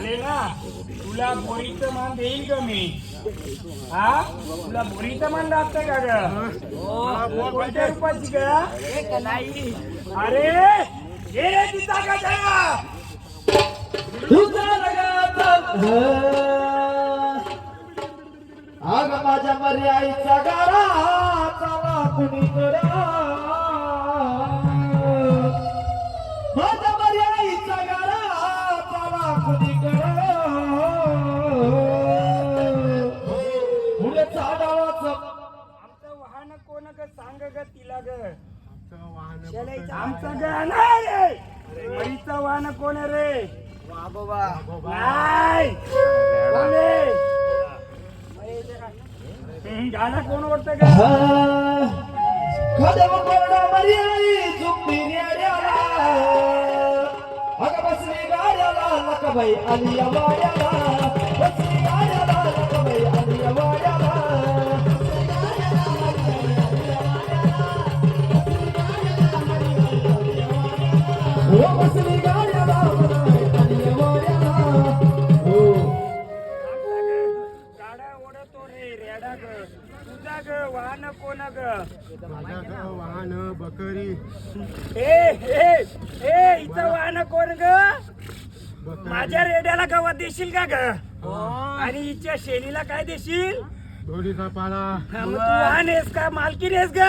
आले ना तुला बोरीचं मान देईल का मी? हा तुला बोरीचं मान लागतं का ग? कोणत्या रुपाची ग? नाही अरे हे रे तिचा का त्याला आग माझ्या मर्याईचा गारा चला कुणी करा माझ्या मर्याईचा गारा चला कुणी करा पुढे चालावाचं आमचं वाहन कोण ग सांग ग तिला ग आमचं ग नाही रे मरीचं वाहन कोण आहे रे? नाही कोण रे? गाणं कोण ओढतं ग? खाद्यावर कोरडा मर्याई झुकती न्याऱ्याला अगं बसली गाड्याला लकाबाई आली या वाड्याला बसली गाड्याला लकाबाई आली या वाड्याला हो बसली गाड्याला आली या वाड्याला हो गाडा ओढतो रे रेडा ग तुझा ग वाहन कोण ग? वाहन बकरी ए ए ए इथं वाहन कोण ग? माझ्या रेड्याला गवत देशील का ग? आणि हिच्या शेलीला काय देशील? दोडीचा पाला हा, मग तू वाहन आहेस का मालकीन आहेस ग?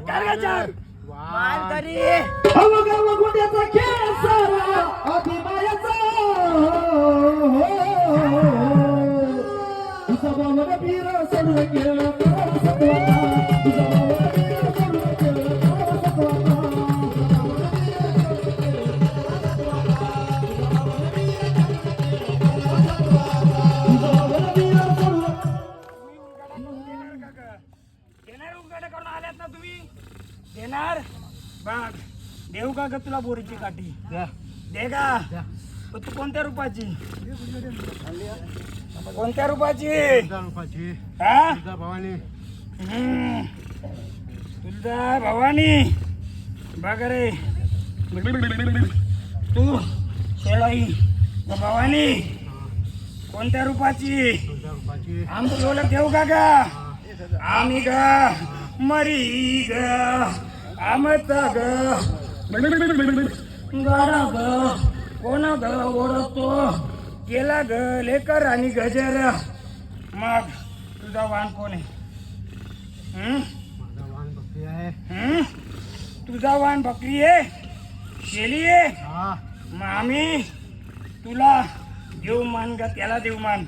काय गं? मालकरी अवघा गोट्याचा खेळ सारा आधी मायाचा तुझा बावरा वीर सर्व खेळ करा सत्वाचा तुझा बावरा वीर सर्व खेळ करा सत्वाचा देणार उघड करून आल्यात ना तुम्ही? देणार बघ देऊ का ग तुला बोरीची काठी? दे का? पण तू कोणत्या रूपाची? कोणत्या रूपाची? रुपाची हा तुझा भवानी तुझा भवानी बघ रे तू शेळाई भवानी कोणत्या रूपाची? तुझा रुपाची आमची ओळख देऊ का ग? आम्ही ग मरी ग आमचा ग गाडा ग कोण ग ओळखतो केला ग लेकर आणि गजर. मग तुझा वाहन कोण आहे? माझा वाहन बकरी आहे तुझा वाहन बकरी आहे शेली आहे. हा मग आम्ही तुला देऊ मान ग त्याला देऊ मान.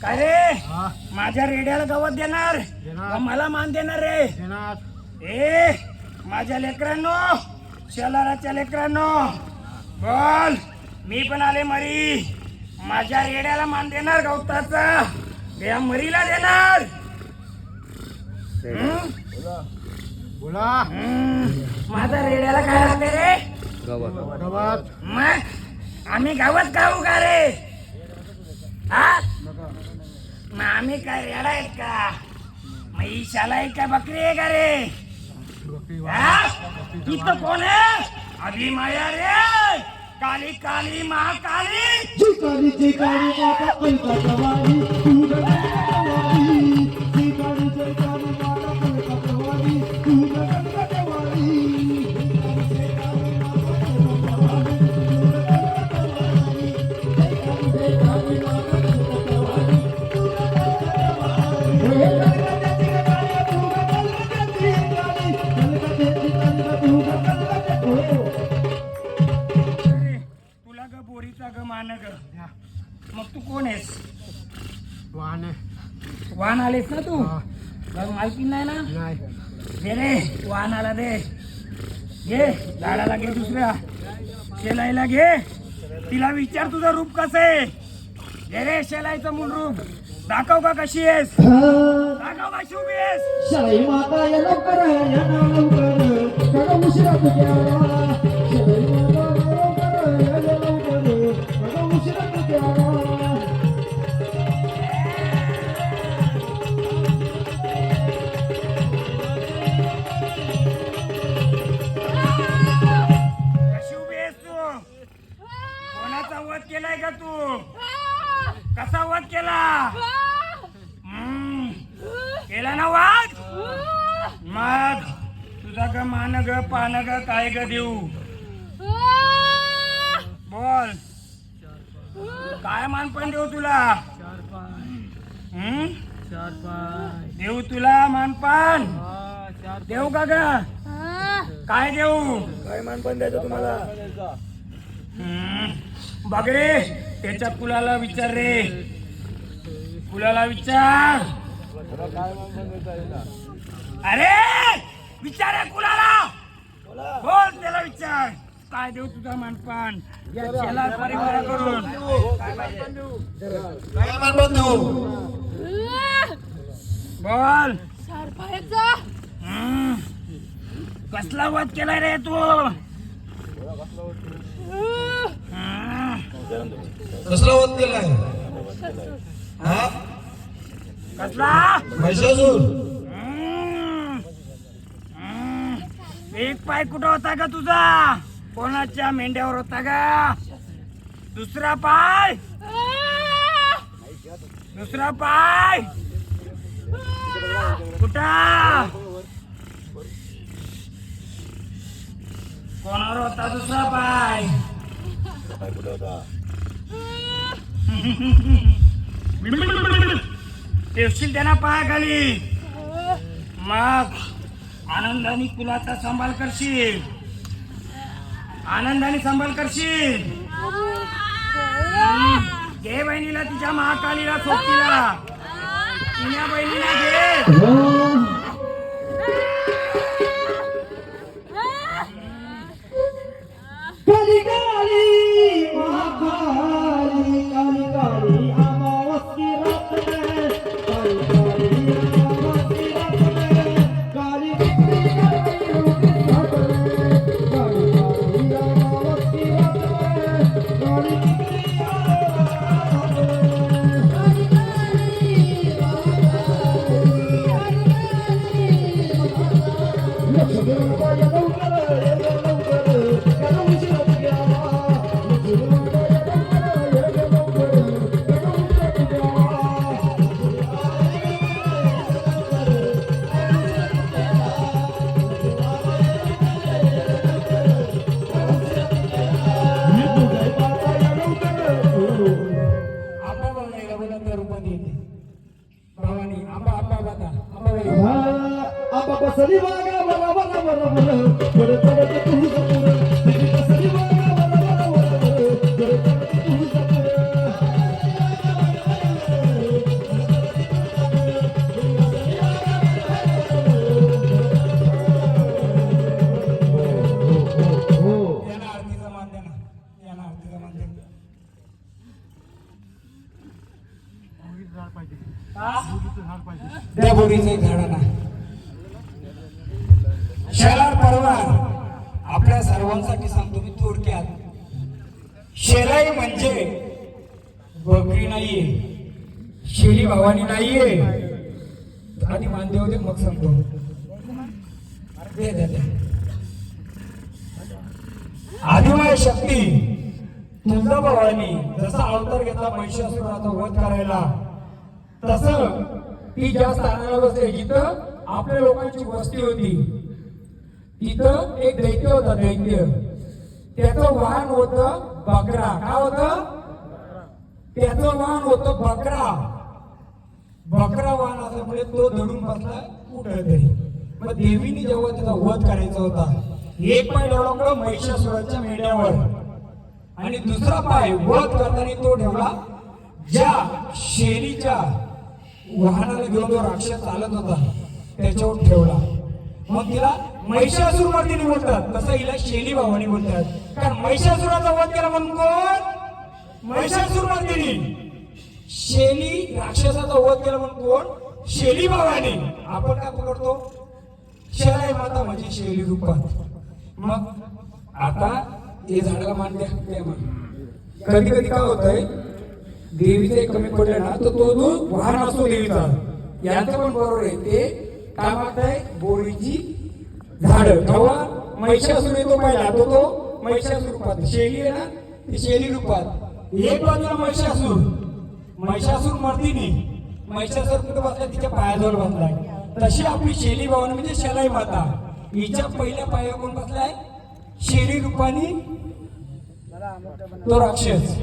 काय रे हा माझ्या रेड्याला गवत देणार देणार. का मला मान देणार रे? देणार ए माझ्या लेकरांनो शेलाराच्या लेकरांनो बोल मी पण आले मरी. माझ्या रेड्याला मान देणार गवताचा या मरीला देणार? बोला माझ्या रेड्याला काय लागते रे? गवत मग आम्ही गावात गाऊ का रे? हा मग आम्ही काय रेडा आहेत का? मग ही शाला आहे का बकरी आहे का रे? बकरी हा? इथं कोण आहे? अभी माया रे काली काली महाकाली चिकारी चिकारी माता पैसा कवाली तू कवाली चिकारी चिकारी माता पैसा कवाली तू कवाली तुला ग बोरीचा ग मान ग. मग तू कोण आहेस? वाहन आहे वाहन आलेस ना तू? हा. मग मालकी नाही ना? नाही दे रे वाहनाला दे. घे झाडाला घे दुसऱ्या शेलाईला घे. तिला विचार तुझं रूप कसं आहे? घे रे शेलाईचं मूळ रूप दाखव का कशी आहेस? दाखव कशी उभी आहेस? शाई माता या लवकर या ना लवकर करा उशिरा तुझ्या शाई माता लवकर या लवकर करा उशिरा तुझ्या कशी उभी आहेस तू? वध केलाय का तू कसा वध केला केला ना वाद मग तुझा ग मान ग पान ग काय ग देऊ बोल काय मानपण देऊ तुला देऊ तुला मानपान देऊ का ग काय देऊ काय मानपान द्यायचं तुम्हाला बघ रे त्याच्या कुलाला विचार रे कुलाला विचार अरे विचार आहे कुलाला बोल त्याला विचार काय देऊ तुझा मानपान याला परिवार करून काय मानपान देऊ बोल सरपायचा कसला वध केलाय रे तू कसला वध केलाय हा कसला महिषासूर एक पाय कुठं होता का तुझा कोणाच्या मेंढ्यावर होता का दुसरा पाय दुसरा पाय कुठं कोणावर होता दुसरा पाय ठेवशील त्यांना पायाखाली मग आनंदाने कुलाचा सांभाळ करशील आनंदाने सांभाळ करशील घे बहिणीला तिच्या महाकालीला सोबतीला तिन्या बहिणीला घे काली काली महाकाली काली काली अमावस्या रात में काली काली अमावस्या रात में काली बिक्री काली रूपी रात में काली काली अमावस्या रात में काली बिक्री रात में काली काली बसली वागा बरा बरा बरा बरा बरं तवत तू सपूर बसली वागा बरा बरा बरा बरं तवत तू सपूर याला आरतीचा मान द्या ना याला आरतीचा मान द्या त्या बोरीचं एक झाड ना शेलार परिवार आपल्या सर्वांसाठी सांगतो मी थोडक्यात शेलाई म्हणजे बकरी नाहीये शेली भावानी नाहीये आधी मानदेव दे मग सांगतो दे दे दे आदिमाय शक्ती तुझा भावानी जसा अवतार घेतला महिषासुराचा वध करायला तसं ती ज्या स्थानाला बसते जिथं आपल्या लोकांची वस्ती होती तिथं एक दैत्य होता दैत्य त्याचं वाहन होतं बकरा काय होतं त्याचं वाहन होतं बकरा बकरा वाहन असल्यामुळे तो दडून बसला कुठं तरी मग देवीने जेव्हा त्याचा वध करायचा होता एक पाय ठेवला महिषासुराच्या मेंढ्यावर आणि दुसरा पाय वध करताना तो ठेवला ज्या शेरीच्या वाहनाला घेऊन जो राक्षस चालत होता त्याच्यावर ठेवला मग तिला महिषासुर मर्दिनी बोलतात तसं हिला शेली भावानी बोलतात कारण महिषासुराचा वध केला म्हणून कोण महिषासुर मर्दिनी शेली राक्षसाचा वध केला म्हणून कोण शेली भावानी आपण काय पकडतो शेलाई माता म्हणजे शेली रूपात मग आता हे झाडाला मान द्या कधी कधी काय होतंय देवीचे कमी पडले ना तर तो जो वाहन असतो देवीचा यांचं पण बरोबर आहे ते काय मागताय बोरीची झाड जेव्हा महिषासुर येतो पहिला तो महिषासुर रूपात शेली आहे ना ती शेली रूपात एक बाजूला महिषासूर मर्दिनी, महिषासूर कुठे बसलाय? तिच्या पायाजवळ बसलाय. तशी आपली शेली भवानी म्हणजे शेलाई माता, हिच्या पहिल्या पायावर कोण बसलाय? शेरी रूपानी तो राक्षस.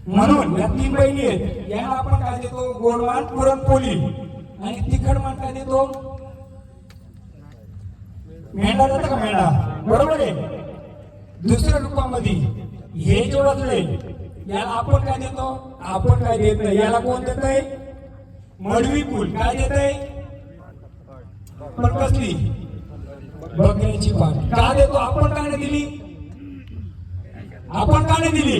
म्हणून या 3 बहिणी आहेत. यांना आपण काय देतो? गोडमान पुरणपोळी. आणि तिखटमान काय देतो? मेंढा देतो का? मेंढा. बरोबर आहे. दुसऱ्या रूपामध्ये हे जे बसले याला आपण काय देतो? आपण काय देत नाही. याला कोण देतय? मडवी फुल. काय देतय? पण कसली? बकऱ्याची पाठ. का देतो? आपण का नाही दिली? आपण का नाही दिली?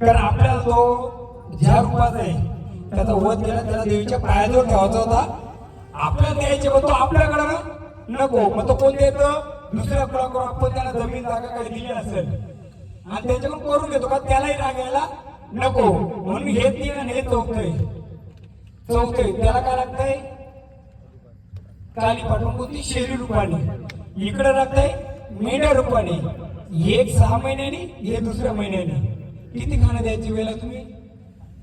कारण आपल्याला तो ज्या रूपात आहे त्याचा वध केला, त्याला देवीच्या पायाजवळ ठेवायचा होता. आपल्याला द्यायचे पण तो आपल्याकडं नको. मग तो कोण देतं? दुसऱ्या कुणाकडून आपण त्याला जमीन जागा काही दिली असेल आणि त्याच्याकडून करून घेतो का? त्यालाही रागायला नको. म्हणून हे 3 आणि हे चौथं. त्याला काय लागतंय? काली पाठवून कोणती? शेरी रूपाने. इकडे लागतंय मेंढ्या रूपाने. एक 6 महिन्यानी, हे दुसऱ्या महिन्यानी. किती खाणं द्यायची वेळा? तुम्ही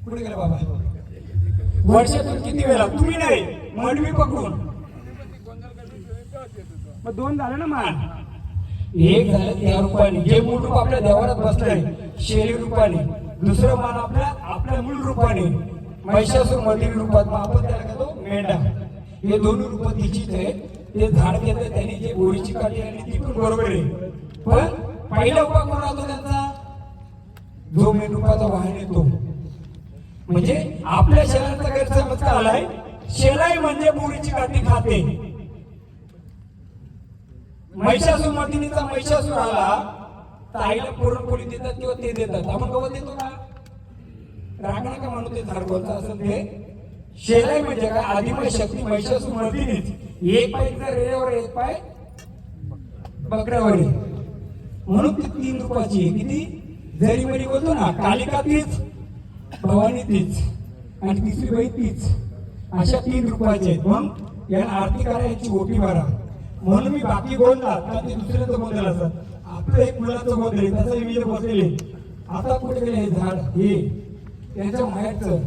कुठे गेला बाबा? वर्षातून किती वेळा? तुम्ही नाही, मडवी पकडून. मग 2 झालं ना मान. एक झालं त्या रूपाने, जे मूळ रूप आपल्या देवारात बसलंय शेरी रूपाने. दुसरं मान आपल्या मूळ रूपाने महिषासूर मर्दिनी रूपात. मग आपण त्याला कहतो मेंढा. हे दोन्ही रूप तिचीच आहे. ते झाड घेतलं त्यांनी, जे गोरीची काठी आणि ती पण बरोबर आहे. पण पहिला उभा कोण राहतो त्यांचा? जो मेंढरूपाचा वाहन येतो. म्हणजे आपल्या शरीराचा गैरसमज का आलाय? शेलाई म्हणजे बोरीची काठी खाते. महिषासूर मर्दिनीचा महिषासूर आला तर आईला पुरणपोळी देतात किंवा ते देतात. आपण गवत देतो का? रागणा का म्हणून ते झाड बोलतं असेल ते. शेलाई म्हणजे काय? आदिमय शक्ती महिषासूर मर्दिनीच. एक पाय रेड्यावर, एक पाय बकऱ्यावर. म्हणून ती 3 रूपाची आहे. किती? जरी मरी बोलतो ना, कालिका तीच, भवानी तीच आणि तिसरी बाई तीच. अशा 3 रूपाच्या आहेत. म्हणून यांना आरती करा, याची ओटी भरा. म्हणून मी बाकी गोंधळा ते दुसऱ्याचं गोंधळ असतात. आपलं एक मुलाचं गोंधळ त्याचं मी बसलेले. आता कुठे गेले हे झाड? हे त्यांच्या माहेरचं